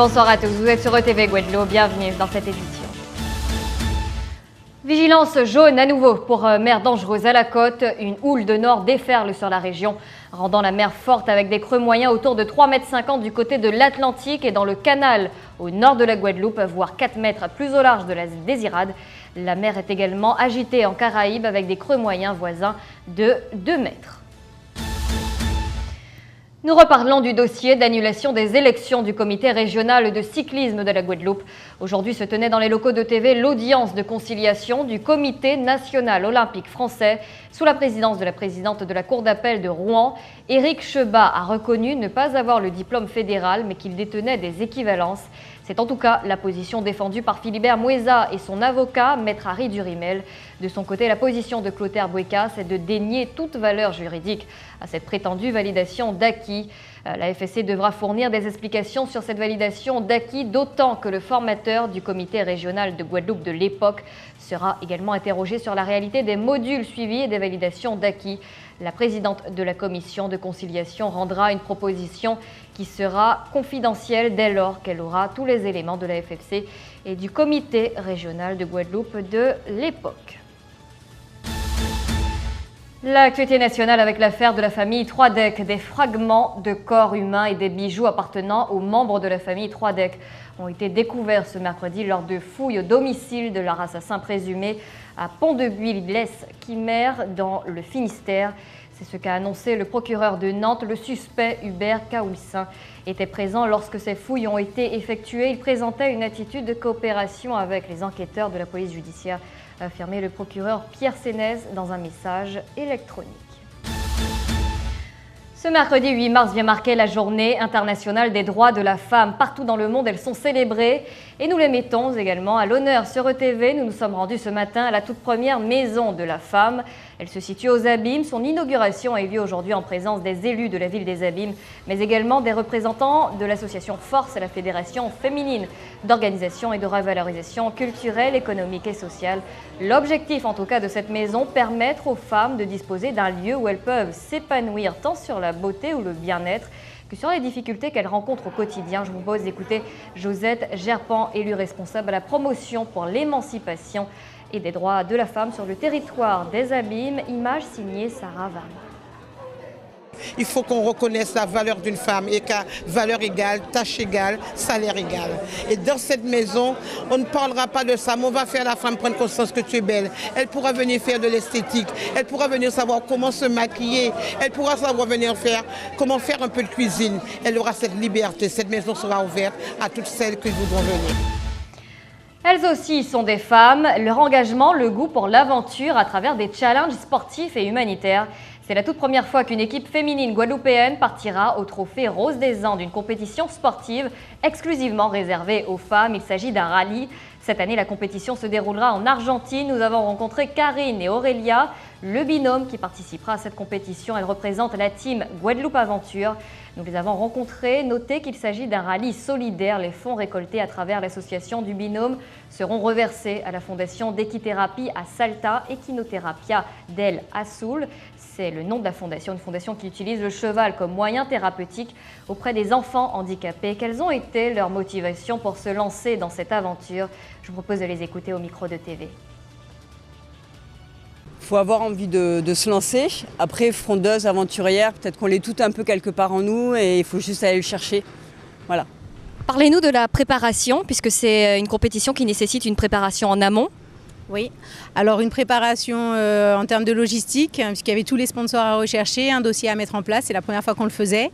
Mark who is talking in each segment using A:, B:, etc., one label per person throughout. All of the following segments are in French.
A: bonsoir à tous, vous êtes sur ETV Guadeloupe, bienvenue dans cette édition. Vigilance jaune à nouveau pour mer dangereuse à la côte. Une houle de nord déferle sur la région, rendant la mer forte avec des creux moyens autour de 3,50 m du côté de l'Atlantique et dans le canal au nord de la Guadeloupe, voire 4 mètres plus au large de la Désirade. La mer est également agitée en Caraïbes avec des creux moyens voisins de 2 mètres. Nous reparlons du dossier d'annulation des élections du comité régional de cyclisme de la Guadeloupe. Aujourd'hui se tenait dans les locaux de TV l'audience de conciliation du comité national olympique français sous la présidence de la présidente de la cour d'appel de Rouen. Éric Cheba a reconnu ne pas avoir le diplôme fédéral mais qu'il détenait des équivalences. C'est en tout cas la position défendue par Philibert Moueza et son avocat, maître Harry Durimel. De son côté, la position de Clotaire Bouékas est de dénier toute valeur juridique à cette prétendue validation d'acquis. La FSC devra fournir des explications sur cette validation d'acquis, d'autant que le formateur du comité régional de Guadeloupe de l'époque sera également interrogé sur la réalité des modules suivis et des validations d'acquis. La présidente de la commission de conciliation rendra une proposition qui sera confidentielle dès lors qu'elle aura tous les éléments de la FFC et du comité régional de Guadeloupe de l'époque. L'actualité nationale avec l'affaire de la famille Troidec. Des fragments de corps humains et des bijoux appartenant aux membres de la famille Troidec ont été découverts ce mercredi lors de fouilles au domicile de leur assassin présumé à Pont-de-Buis-Lès-Quimer dans le Finistère. C'est ce qu'a annoncé le procureur de Nantes. Le suspect Hubert Kaoulsin était présent lorsque ces fouilles ont été effectuées. Il présentait une attitude de coopération avec les enquêteurs de la police judiciaire, a affirmé le procureur Pierre Sénez dans un message électronique. Ce mercredi 8 mars vient marquer la journée internationale des droits de la femme. Partout dans le monde, elles sont célébrées et nous les mettons également à l'honneur sur ETV. Nous nous sommes rendus ce matin à la toute première maison de la femme. Elle se situe aux Abîmes. Son inauguration a eu lieu aujourd'hui en présence des élus de la ville des Abîmes, mais également des représentants de l'association Force et la Fédération féminine d'organisation et de revalorisation culturelle, économique et sociale. L'objectif en tout cas de cette maison, permettre aux femmes de disposer d'un lieu où elles peuvent s'épanouir tant sur la beauté ou le bien-être que sur les difficultés qu'elles rencontrent au quotidien. Je vous propose d'écouter Josette Gerpan, élue responsable à la promotion pour l'émancipation et des droits de la femme sur le territoire des Abîmes. Image signée Sarah Varma.
B: Il faut qu'on reconnaisse la valeur d'une femme et qu'à valeur égale, tâche égale, salaire égal. Et dans cette maison, on ne parlera pas de ça, mais on va faire la femme prendre conscience que tu es belle. Elle pourra venir faire de l'esthétique, elle pourra venir savoir comment se maquiller, elle pourra savoir venir faire comment faire un peu de cuisine. Elle aura cette liberté, cette maison sera ouverte à toutes celles qui voudront venir.
A: Elles aussi sont des femmes. Leur engagement, le goût pour l'aventure à travers des challenges sportifs et humanitaires. C'est la toute première fois qu'une équipe féminine guadeloupéenne partira au trophée Rose des Andes, une compétition sportive exclusivement réservée aux femmes. Il s'agit d'un rallye. Cette année, la compétition se déroulera en Argentine. Nous avons rencontré Karine et Aurélia, le binôme qui participera à cette compétition. Elles représentent la team Guadeloupe Aventure. Nous les avons rencontrés. Notez qu'il s'agit d'un rallye solidaire. Les fonds récoltés à travers l'association du binôme seront reversés à la fondation d'équithérapie à Salta, Equinoterapia del Azul. C'est le nom de la fondation, une fondation qui utilise le cheval comme moyen thérapeutique auprès des enfants handicapés. Quelles ont été leurs motivations pour se lancer dans cette aventure? Je vous propose de les écouter au micro de TV.
C: Il faut avoir envie de se lancer. Après, frondeuse, aventurière, peut-être qu'on l'est tout un peu quelque part en nous et il faut juste aller le chercher. Voilà.
A: Parlez-nous de la préparation, puisque c'est une compétition qui nécessite une préparation en amont.
D: Oui, alors une préparation en termes de logistique, puisqu'il y avait tous les sponsors à rechercher, un dossier à mettre en place, c'est la première fois qu'on le faisait.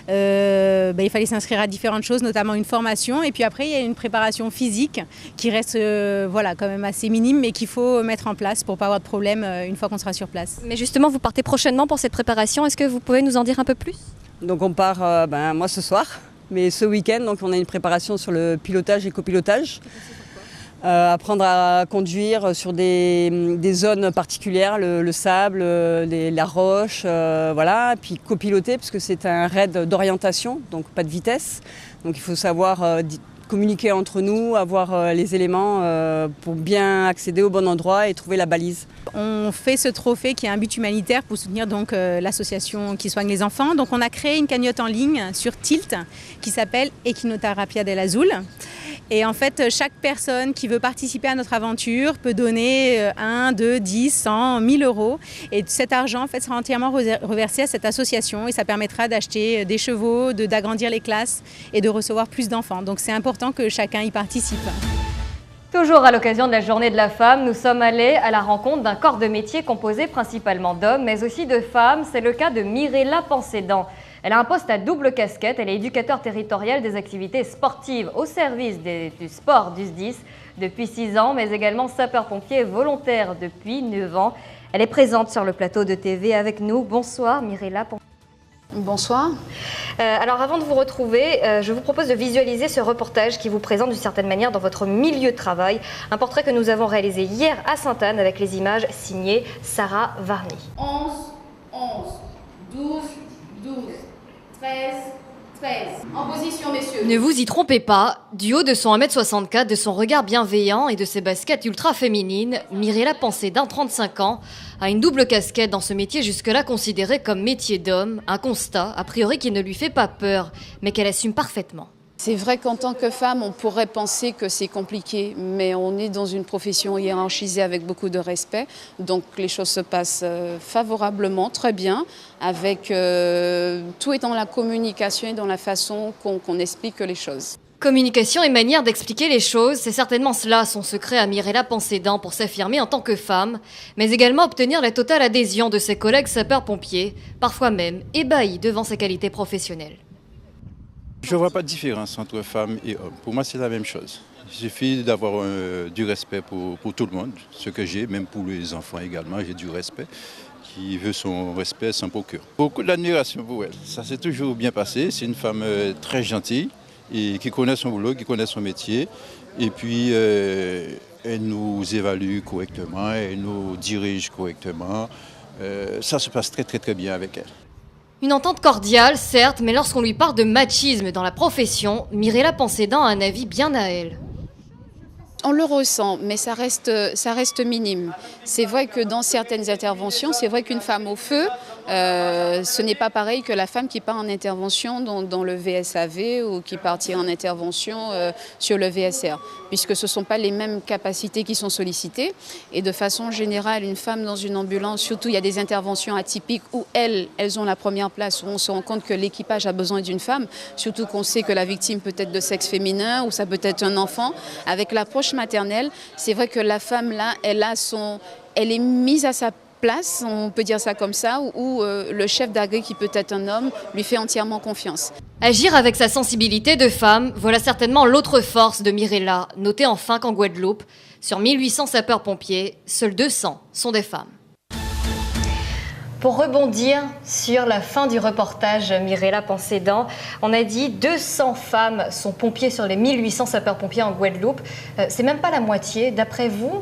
D: Il fallait s'inscrire à différentes choses, notamment une formation, et puis après il y a une préparation physique qui reste quand même assez minime, mais qu'il faut mettre en place pour ne pas avoir de problème une fois qu'on sera sur place.
A: Mais justement, vous partez prochainement pour cette préparation, est-ce que vous pouvez nous en dire un peu plus?
C: Donc on part moi ce soir, mais ce week-end, donc on a une préparation sur le pilotage et copilotage. Apprendre à conduire sur des zones particulières, le sable, la roche, voilà. Puis copiloter, puisque c'est un raid d'orientation, donc pas de vitesse. Donc il faut savoir communiquer entre nous, avoir les éléments pour bien accéder au bon endroit et trouver la balise.
D: On fait ce trophée qui a un but humanitaire pour soutenir donc l'association qui soigne les enfants. Donc on a créé une cagnotte en ligne sur Tilt qui s'appelle Equinoterapia del Azul. Et en fait, chaque personne qui veut participer à notre aventure peut donner 1, 2, 10, 100, 1000 euros. Et cet argent en fait, sera entièrement reversé à cette association et ça permettra d'acheter des chevaux, d'agrandir les classes et de recevoir plus d'enfants. Donc c'est important que chacun y participe.
A: Toujours à l'occasion de la Journée de la femme, nous sommes allés à la rencontre d'un corps de métier composé principalement d'hommes, mais aussi de femmes. C'est le cas de Mirella Pensédan. Elle a un poste à double casquette. Elle est éducateur territorial des activités sportives au service du sport du SDIS depuis 6 ans, mais également sapeur-pompier volontaire depuis 9 ans. Elle est présente sur le plateau de TV avec nous. Bonsoir Mirella.
E: Bonsoir.
A: Alors avant de vous retrouver, je vous propose de visualiser ce reportage qui vous présente d'une certaine manière dans votre milieu de travail. Un portrait que nous avons réalisé hier à Sainte-Anne avec les images signées Sarah Varny.
F: 11, 11, 12, 12, 13, 13. En position, messieurs.
A: Ne vous y trompez pas, du haut de son 1m64, de son regard bienveillant et de ses baskets ultra féminines, Mirella Pensédan, 35 ans, a une double casquette dans ce métier jusque-là considéré comme métier d'homme, un constat, a priori, qui ne lui fait pas peur, mais qu'elle assume parfaitement.
E: C'est vrai qu'en tant que femme, on pourrait penser que c'est compliqué, mais on est dans une profession hiérarchisée avec beaucoup de respect. Donc les choses se passent favorablement, très bien, avec tout est dans la communication et dans la façon qu'on explique les choses.
A: Communication et manière d'expliquer les choses, c'est certainement cela son secret à Mirella Pensédan pour s'affirmer en tant que femme, mais également obtenir la totale adhésion de ses collègues sapeurs-pompiers, parfois même ébahis devant ses qualités professionnelles.
G: Je ne vois pas de différence entre femmes et hommes. Pour moi, c'est la même chose. Il suffit d'avoir du respect pour tout le monde, ce que j'ai, même pour les enfants également, j'ai du respect. Qui veut son respect sans procure. Beaucoup d'admiration pour elle. Ça s'est toujours bien passé. C'est une femme très gentille et qui connaît son boulot, qui connaît son métier. Et puis, elle nous évalue correctement, elle nous dirige correctement. Ça se passe très bien avec elle.
A: Une entente cordiale, certes, mais lorsqu'on lui parle de machisme dans la profession, Mirella Pensédan a un avis bien à elle.
E: On le ressent, mais ça reste minime. C'est vrai que dans certaines interventions, c'est vrai qu'une femme au feu, ce n'est pas pareil que la femme qui part en intervention dans le VSAV ou qui partira en intervention sur le VSR, puisque ce ne sont pas les mêmes capacités qui sont sollicitées. Et de façon générale, une femme dans une ambulance, surtout il y a des interventions atypiques où elles ont la première place, où on se rend compte que l'équipage a besoin d'une femme, surtout qu'on sait que la victime peut être de sexe féminin ou ça peut être un enfant. Avec l'approche maternelle, c'est vrai que la femme là, elle est mise à sa place, on peut dire ça comme ça, où le chef d'agré qui peut être un homme lui fait entièrement confiance.
A: Agir avec sa sensibilité de femme, voilà certainement l'autre force de Mirella. Notez enfin qu'en Guadeloupe, sur 1800 sapeurs-pompiers, seuls 200 sont des femmes. Pour rebondir sur la fin du reportage Mirella Pensédan, on a dit 200 femmes sont pompiers sur les 1800 sapeurs-pompiers en Guadeloupe. C'est même pas la moitié. D'après vous,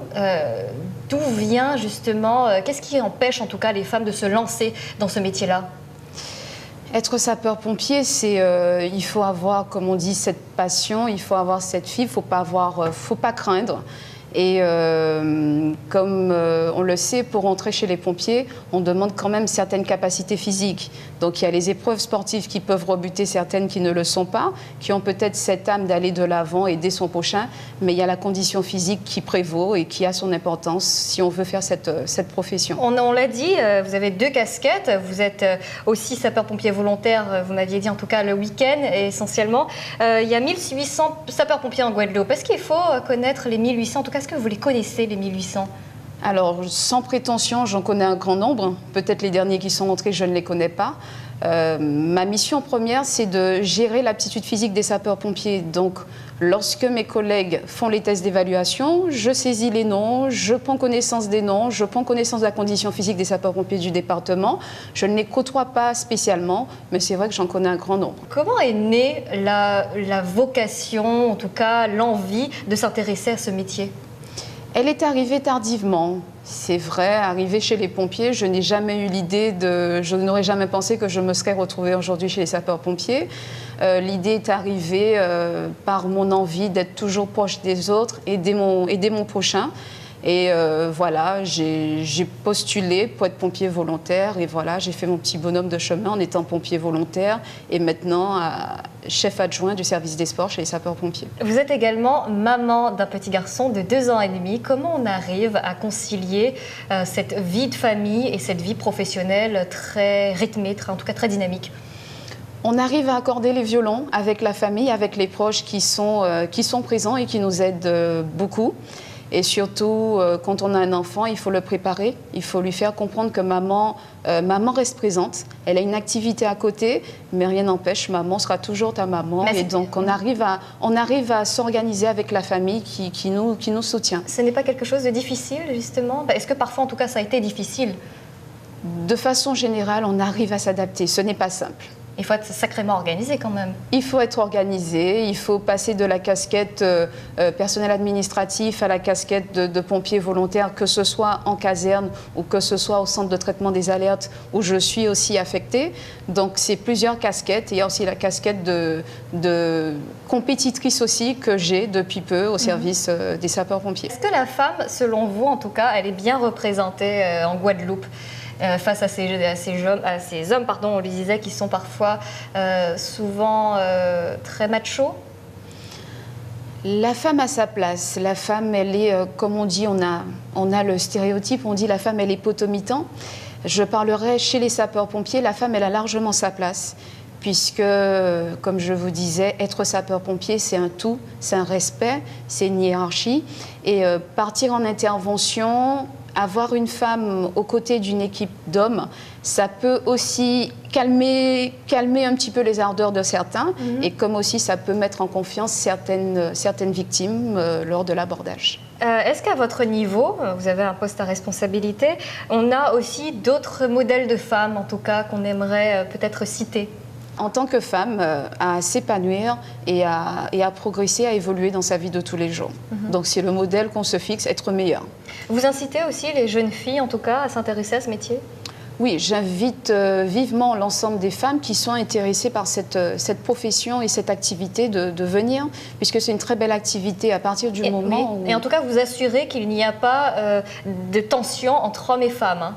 A: d'où vient justement, qu'est-ce qui empêche en tout cas les femmes de se lancer dans ce métier-là ?
E: Être sapeur-pompier, il faut avoir, comme on dit, cette passion, il faut avoir cette fibre, faut pas craindre. Et comme on le sait, pour entrer chez les pompiers, on demande quand même certaines capacités physiques. Donc il y a les épreuves sportives qui peuvent rebuter certaines qui ne le sont pas, qui ont peut-être cette âme d'aller de l'avant, aider son prochain, mais il y a la condition physique qui prévaut et qui a son importance si on veut faire cette profession.
A: On l'a dit, vous avez 2 casquettes, vous êtes aussi sapeur-pompier volontaire, vous m'aviez dit en tout cas le week-end essentiellement. Il y a 1800 sapeurs-pompiers en Guadeloupe. Est-ce qu'il faut connaître les 1800, en tout cas est-ce que vous les connaissez les 1800 ?
E: Alors, sans prétention, j'en connais un grand nombre. Peut-être les derniers qui sont entrés, je ne les connais pas. Ma mission première, c'est de gérer l'aptitude physique des sapeurs-pompiers. Donc, lorsque mes collègues font les tests d'évaluation, je saisis les noms, je prends connaissance des noms, je prends connaissance de la condition physique des sapeurs-pompiers du département. Je ne les côtoie pas spécialement, mais c'est vrai que j'en connais un grand nombre.
A: Comment est née la vocation, en tout cas l'envie de s'intéresser à ce métier ?
E: Elle est arrivée tardivement, c'est vrai, arrivée chez les pompiers, je n'ai jamais eu l'idée je n'aurais jamais pensé que je me serais retrouvée aujourd'hui chez les sapeurs-pompiers. L'idée est arrivée par mon envie d'être toujours proche des autres, aider mon prochain. Et voilà, j'ai postulé pour être pompier volontaire et voilà, j'ai fait mon petit bonhomme de chemin en étant pompier volontaire et maintenant chef adjoint du service des sports chez les sapeurs-pompiers.
A: Vous êtes également maman d'un petit garçon de 2 ans et demi. Comment on arrive à concilier cette vie de famille et cette vie professionnelle très rythmée, en tout cas très dynamique?
E: On arrive à accorder les violons avec la famille, avec les proches qui sont présents et qui nous aident beaucoup. Et surtout, quand on a un enfant, il faut le préparer. Il faut lui faire comprendre que maman reste présente. Elle a une activité à côté, mais rien n'empêche, maman sera toujours ta maman. Et donc, on arrive à s'organiser avec la famille qui nous soutient.
A: Ce n'est pas quelque chose de difficile, justement? Est-ce que parfois, en tout cas, ça a été difficile?
E: De façon générale, on arrive à s'adapter. Ce n'est pas simple.
A: Il faut être sacrément organisé quand même.
E: Il faut être organisé, il faut passer de la casquette personnel administratif à la casquette de pompier volontaire, que ce soit en caserne ou que ce soit au centre de traitement des alertes où je suis aussi affectée. Donc c'est plusieurs casquettes. Il y a aussi la casquette de compétitrice aussi que j'ai depuis peu au service des sapeurs-pompiers.
A: Est-ce que la femme, selon vous en tout cas, elle est bien représentée en Guadeloupe face à ces hommes, on lui disait, qui sont parfois souvent très machos?
E: La femme a sa place. La femme, elle est, comme on dit, on a le stéréotype, on dit la femme, elle est potomitan. Je parlerai chez les sapeurs-pompiers, la femme, elle a largement sa place. Puisque, comme je vous disais, être sapeur-pompier, c'est un tout, c'est un respect, c'est une hiérarchie. Et partir en intervention, avoir une femme aux côtés d'une équipe d'hommes, ça peut aussi calmer un petit peu les ardeurs de certains, et comme aussi ça peut mettre en confiance certaines victimes lors de l'abordage.
A: Est-ce qu'à votre niveau, vous avez un poste à responsabilité, on a aussi d'autres modèles de femmes, en tout cas, qu'on aimerait peut-être citer?
E: En tant que femme, à s'épanouir et à progresser, à évoluer dans sa vie de tous les jours. Donc c'est le modèle qu'on se fixe, être meilleur.
A: Vous incitez aussi les jeunes filles, en tout cas, à s'intéresser à ce métier?
E: Oui, j'invite vivement l'ensemble des femmes qui sont intéressées par cette profession et cette activité de venir, puisque c'est une très belle activité à partir du moment où...
A: Et en tout cas, vous assurez qu'il n'y a pas de tension entre hommes et femmes, hein?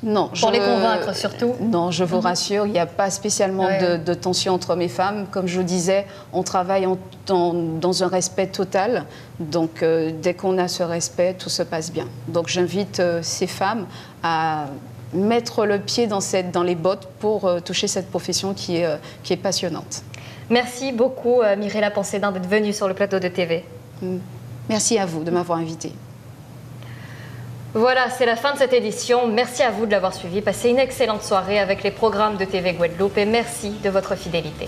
E: Non,
A: pour les convaincre surtout.
E: Non, je vous rassure, il n'y a pas spécialement de tension entre hommes et femmes. Comme je vous disais, on travaille dans un respect total. Donc, dès qu'on a ce respect, tout se passe bien. Donc, j'invite ces femmes à mettre le pied dans les bottes pour toucher cette profession qui est passionnante.
A: Merci beaucoup, Mirella Pensédin, d'être venue sur le plateau de TV.
E: Merci à vous de m'avoir invitée.
A: Voilà, c'est la fin de cette édition. Merci à vous de l'avoir suivi. Passez une excellente soirée avec les programmes de TV Guadeloupe et merci de votre fidélité.